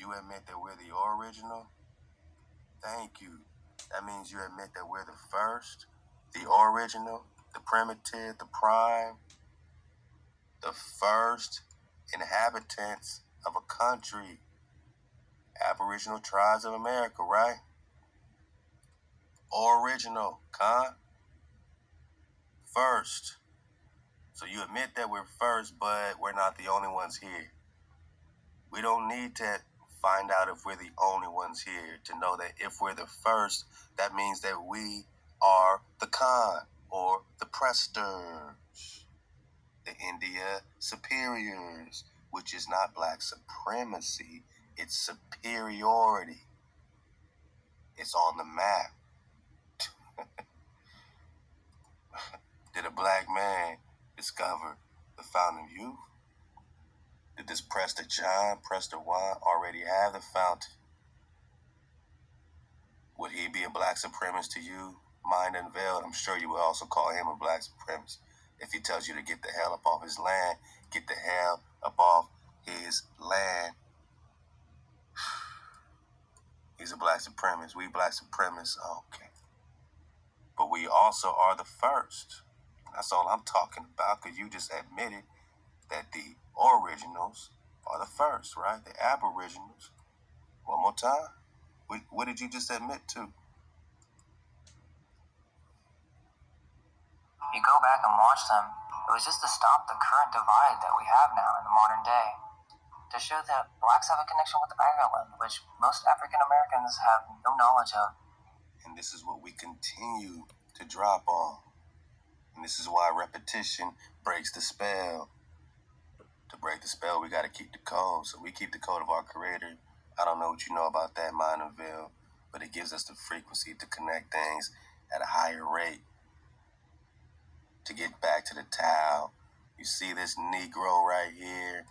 You admit that we're the original? Thank you. That means you admit that we're the first, the original, the primitive, the prime, the first inhabitants of a country. Aboriginal tribes of America, right? Original, first. So you admit that we're first, but we're not the only ones here. We don't need to find out if we're the only ones here to know that if we're the first, that means that we are the Khan or the Presters, the India superiors, which is not black supremacy, it's superiority. It's on the map. Did a black man discover the fountain of youth? Did this Prester John, Prester Juan already have the fountain? Would he be a black supremacist to you, mind unveiled? I'm sure you would also call him a black supremacist if he tells you to get the hell up off his land. Get the hell up off his land. He's a black supremacist. We black supremacists. Okay. But we also are the first. That's all I'm talking about, because you just admitted that the originals are the first, right? The aboriginals. One more time. What did you just admit to? If you go back and watch them, it was just to stop the current divide that we have now in the modern day. To show that blacks have a connection with Ireland, which most African Americans have no knowledge of. And this is what we continue to drop on. And this is why repetition breaks the spell. To break the spell, we got to keep the code. So we keep the code of our Creator. I don't know what you know about that, mind unveiled, but it gives us the frequency to connect things at a higher rate. To get back to the Tao, you see this Negro right here?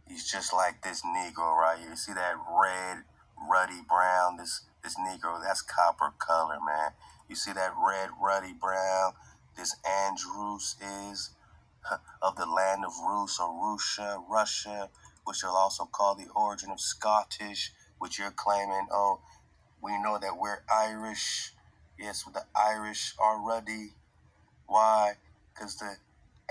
He's just like this Negro right here. You see that red, ruddy brown? This Negro, that's copper color, man. You see that red, ruddy brown? This Andrews is of the land of Rus or Russia, which you'll also call the origin of Scottish, which you're claiming, oh, we know that we're Irish. Yes, the Irish are ruddy. Why? Because the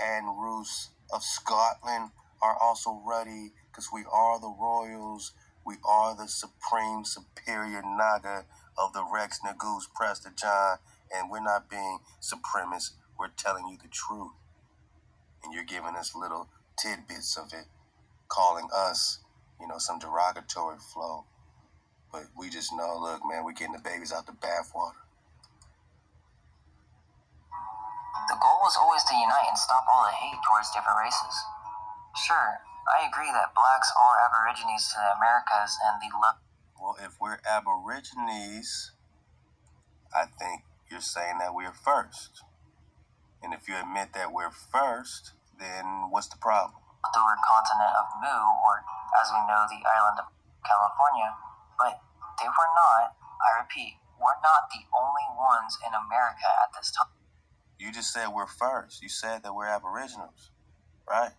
Andrews of Scotland are also ruddy, because we are the royals. We are the supreme superior Naga of the Rex Nagoose Prester John, and we're not being supremacist. We're telling you the truth. And you're giving us little tidbits of it, calling us, some derogatory flow. But we just know, look, man, we're getting the babies out the bathwater. The goal was always to unite and stop all the hate towards different races. Sure, I agree that blacks are aborigines to the Americas and the Well, if we're aborigines, I think you're saying that we're first. And if you admit that we're first, then what's the problem? leftover continent of Mu, or as we know, the island of California. But they were not, I repeat, we're not the only ones in America at this time. You just said we're first. You said that we're aboriginals, right?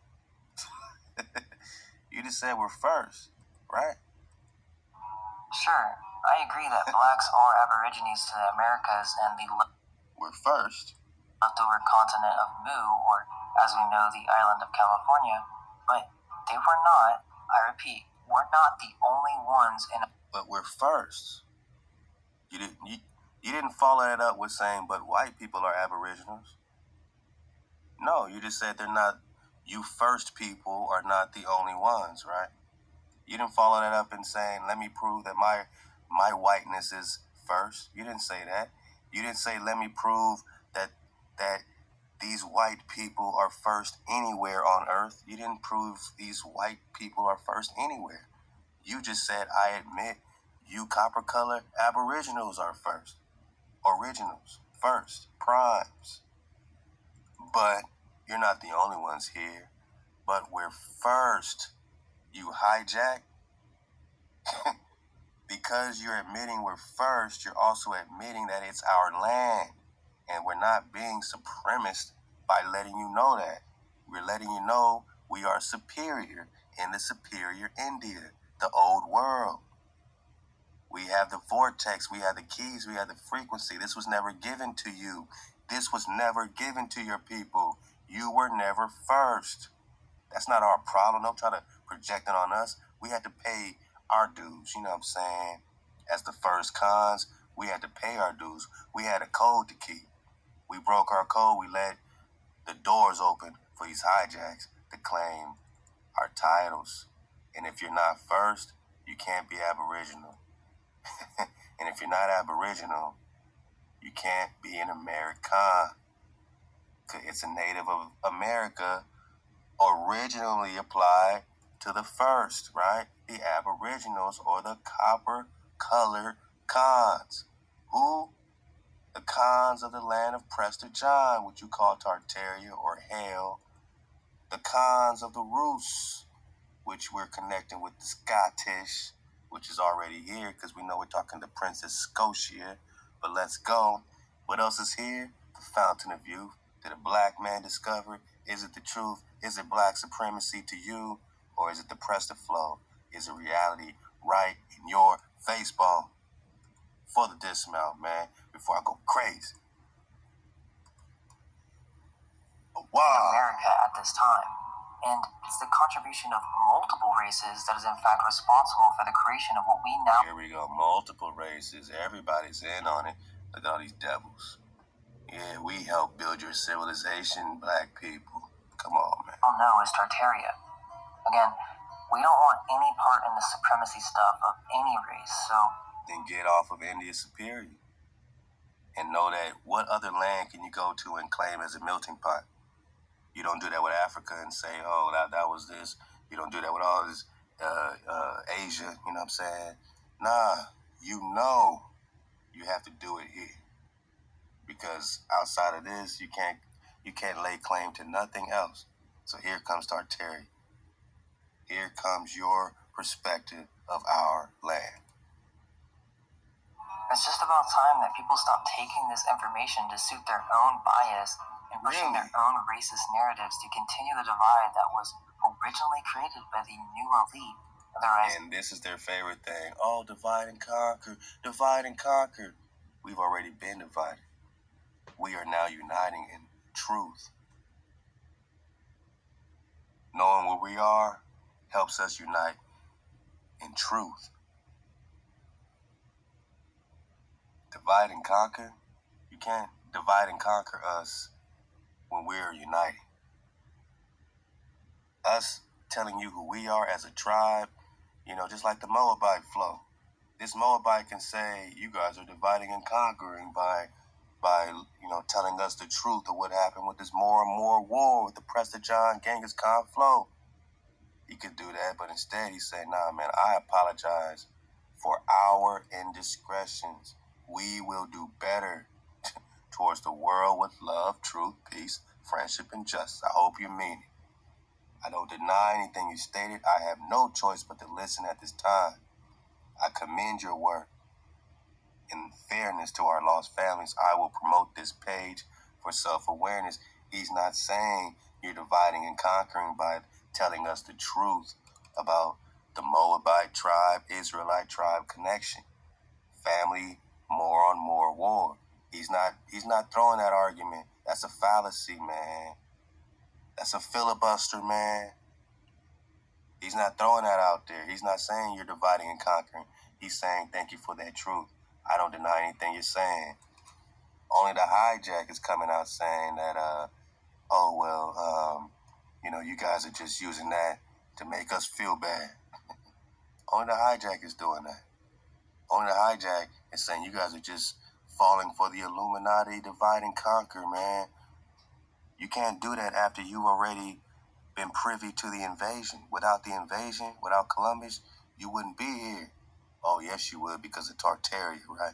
You just said we're first, right? Sure, I agree that blacks are aborigines to the Americas and the we're first leftover continent of Mu, or as we know, the island of California. But they were not, I repeat, we're not the only ones in. But we're first. You didn't follow that up with saying, but white people are aboriginals. No, you just said they're not. You first people are not the only ones, right? You didn't follow that up in saying, let me prove that my whiteness is first. You didn't say that. You didn't say, let me prove that these white people are first anywhere on earth. You didn't prove these white people are first anywhere. You just said, I admit you copper color aboriginals are first. Originals, first, primes. But you're not the only ones here. But we're first. You hijack. Because you're admitting we're first, you're also admitting that it's our land. And we're not being supremacist by letting you know that. We're letting you know we are superior in the superior India. the old world. We have the vortex, we have the keys, we have the frequency. This was never given to you. This was never given to your people. You were never first. That's not our problem. Don't try to project it on us. We had to pay our dues, you know what I'm saying? As the first cons, we had to pay our dues. We had a code to keep. We broke our code. We let the doors open for these hijacks to claim our titles. And if you're not first, you can't be aboriginal. And if you're not aboriginal, you can't be an American. It's a Native of America originally applied to the first, right? The aboriginals or the copper-colored cons. Who? The cons of the land of Prester John, which you call Tartaria or Hell. The cons of the Roos, which we're connecting with the Scottish, which is already here because we know we're talking to Princess Scotia. But let's go. What else is here? The Fountain of Youth. Did a black man discover? Is it the truth? Is it black supremacy to you? Or is it the Prester flow? Is it reality right in your face bone? For the dismount, man, before I go crazy. Wow. America at this time. And it's the contribution of multiple races that is in fact responsible for the creation of what we now... Here we go, multiple races. Everybody's in on it. Look at all these devils. Yeah, we help build your civilization, black people. Come on, man. All know is Tartaria. Again, we don't want any part in the supremacy stuff of any race, so... Then get off of India Superior. And know that what other land can you go to and claim as a melting pot? You don't do that with Africa and say, oh, that was this. You don't do that with all this Asia, you know what I'm saying? Nah, you know you have to do it here. Because outside of this, you can't lay claim to nothing else. So here comes Tartaria. Here comes your perspective of our land. It's just about time that people stop taking this information to suit their own bias and pushing their own racist narratives to continue the divide that was originally created by the new elite. And this is their favorite thing. Oh, divide and conquer. Divide and conquer. We've already been divided. We are now uniting in truth. Knowing where we are helps us unite in truth. Divide and conquer? You can't divide and conquer us when we're uniting. Us telling you who we are as a tribe, just like the Moabite flow. This Moabite can say, you guys are dividing and conquering by telling us the truth of what happened with this more and more war with the Prester John Genghis Khan flow. He could do that, but instead he said, nah, man, I apologize for our indiscretions. We will do better towards the world with love, truth, peace, friendship, and justice. I hope you mean it. I don't deny anything you stated. I have no choice but to listen at this time. I commend your work. In fairness to our lost families, I will promote this page for self-awareness. He's not saying you're dividing and conquering by telling us the truth about the Moabite tribe, Israelite tribe connection. Family, more on more war. He's not throwing that argument. That's a fallacy, man. That's a filibuster, man. He's not throwing that out there. He's not saying you're dividing and conquering. He's saying thank you for that truth. I don't deny anything you're saying. Only the hijack is coming out saying that, you guys are just using that to make us feel bad. Only the hijack is doing that. Only the hijack is saying you guys are just falling for the Illuminati divide and conquer, man. You can't do that after you already been privy to the invasion. Without the invasion, without Columbus, you wouldn't be here. Oh, yes, you would because of Tartaria, right?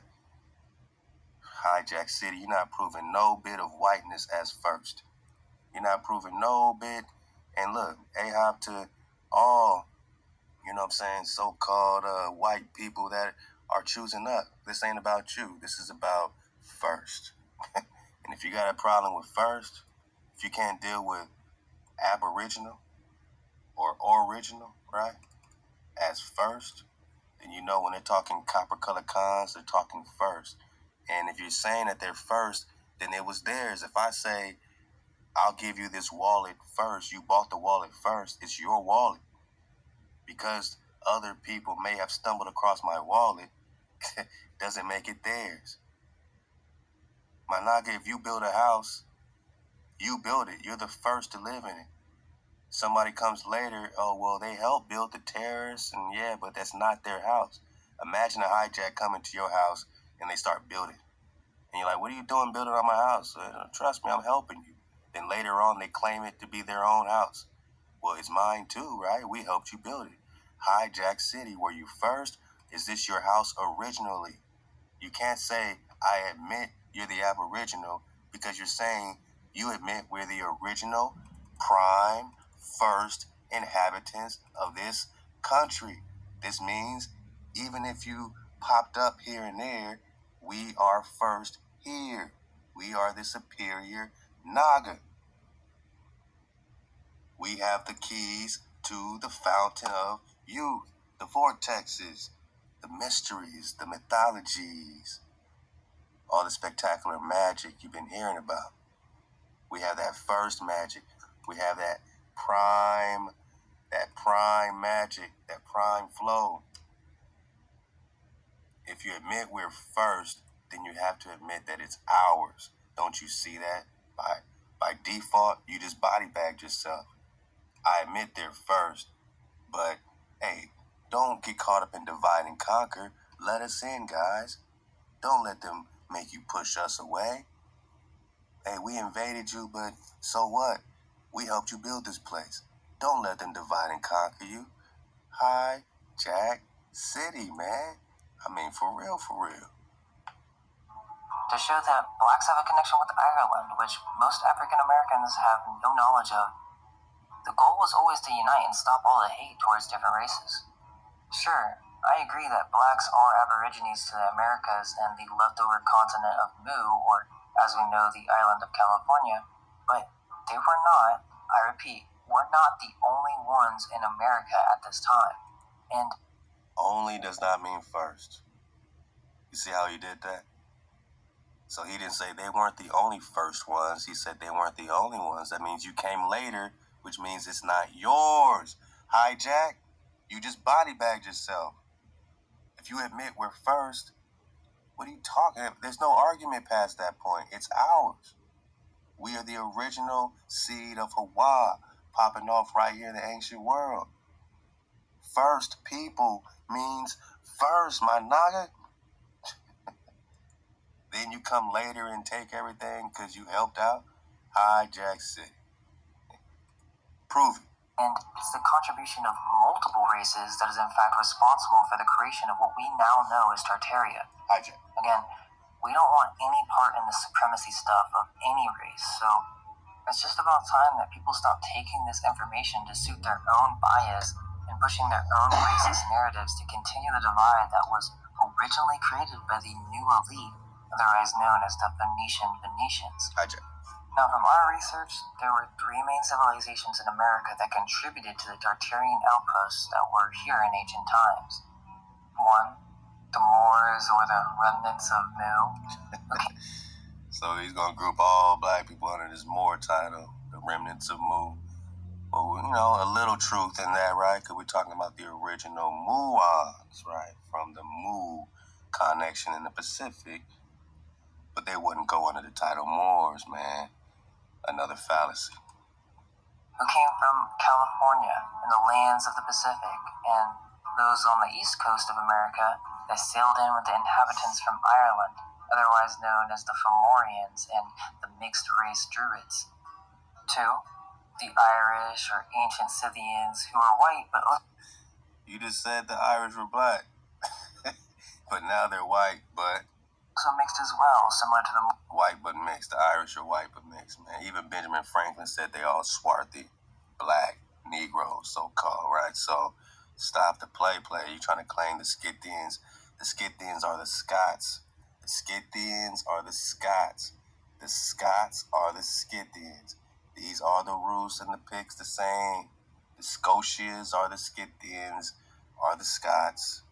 Hijack City, you're not proving no bit of whiteness as first. You're not proving no bit. And look, AHOP to all, so-called white people that are choosing up. This ain't about you. This is about first. And if you got a problem with first, if you can't deal with aboriginal or original, right? as first, then you know when they're talking copper colored cons, they're talking first. And if you're saying that they're first, then it was theirs. If I say, I'll give you this wallet first, you bought the wallet first, it's your wallet. Because other people may have stumbled across my wallet, doesn't make it theirs. My naga, if you build a house, you build it. You're the first to live in it. Somebody comes later, oh, well, they helped build the terrace, and yeah, but that's not their house. Imagine a hijack coming to your house, and they start building. And you're like, what are you doing building on my house? Trust me, I'm helping you. Then later on, they claim it to be their own house. Well, it's mine too, right? We helped you build it. Hijack City, were you first? Is this your house originally? You can't say, I admit you're the aboriginal, because you're saying you admit we're the original, prime, first inhabitants of this country. This means even if you popped up here and there, we are first here. We are the superior Naga. We have the keys to the fountain of youth, the vortexes, the mysteries, the mythologies, all the spectacular magic you've been hearing about. We have that first magic. We have that prime magic, that prime flow. If you admit we're first, then you have to admit that it's ours. Don't you see that? By default, you just body bagged yourself. I admit they're first, but hey, don't get caught up in divide and conquer. Let us in, guys. Don't let them make you push us away. Hey, we invaded you, but so what? We helped you build this place. Don't let them divide and conquer you. Hijack City, man. I mean, for real, for real. To show that blacks have a connection with Ireland, which most African Americans have no knowledge of. The goal was always to unite and stop all the hate towards different races. Sure, I agree that blacks are aborigines to the Americas and the leftover continent of Mu, or as we know, the island of California, but they were not, I repeat, were not the only ones in America at this time. And only does not mean first. You see how he did that? So he didn't say they weren't the only first ones. He said they weren't the only ones. That means you came later, which means it's not yours. Hijack, you just body bagged yourself. If you admit we're first, what are you talking about? There's no argument past that point. It's ours. We are the original seed of HaWah, popping off right here in the ancient world. First people means first, my naga. Then you come later and take everything because you helped out. Hijack City. Prove it. And it's the contribution of multiple races that is in fact responsible for the creation of what we now know as tartaria. Hijack. Again, we don't want any part in the supremacy stuff of any race, so it's just about time that people stop taking this information to suit their own bias and pushing their own racist narratives to continue the divide that was originally created by the new elite, otherwise known as the Phoenician Venetians. Hijack. Now, from our research, there were three main civilizations in America that contributed to the Tartarian outposts that were here in ancient times. One, the Moors, or the remnants of Mu. Okay. So he's going to group all black people under this Moor title, the remnants of Mu. Well, you know, a little truth in that, right? Because we're talking about the original Muons, right? From the Mu connection in the Pacific. But they wouldn't go under the title Moors, man. Another fallacy. Who came from California and the lands of the Pacific, and those on the east coast of America that sailed in with the inhabitants from Ireland, otherwise known as the Fomorians and the mixed-race Druids. Two, the Irish or ancient Scythians who were white but... You just said the Irish were black. But now they're white, but... also mixed as well, similar to the... White but mixed. The Irish are white but mixed, man. Even Benjamin Franklin said they all swarthy, black, Negroes, so-called, right? So, stop the play. You're trying to claim the Scythians. The Scythians are the Scots. The Scythians are the Scots. The Scots are the Scythians. These are the Rus and the Picts the same. The Scotias are the Scythians. are the Scots,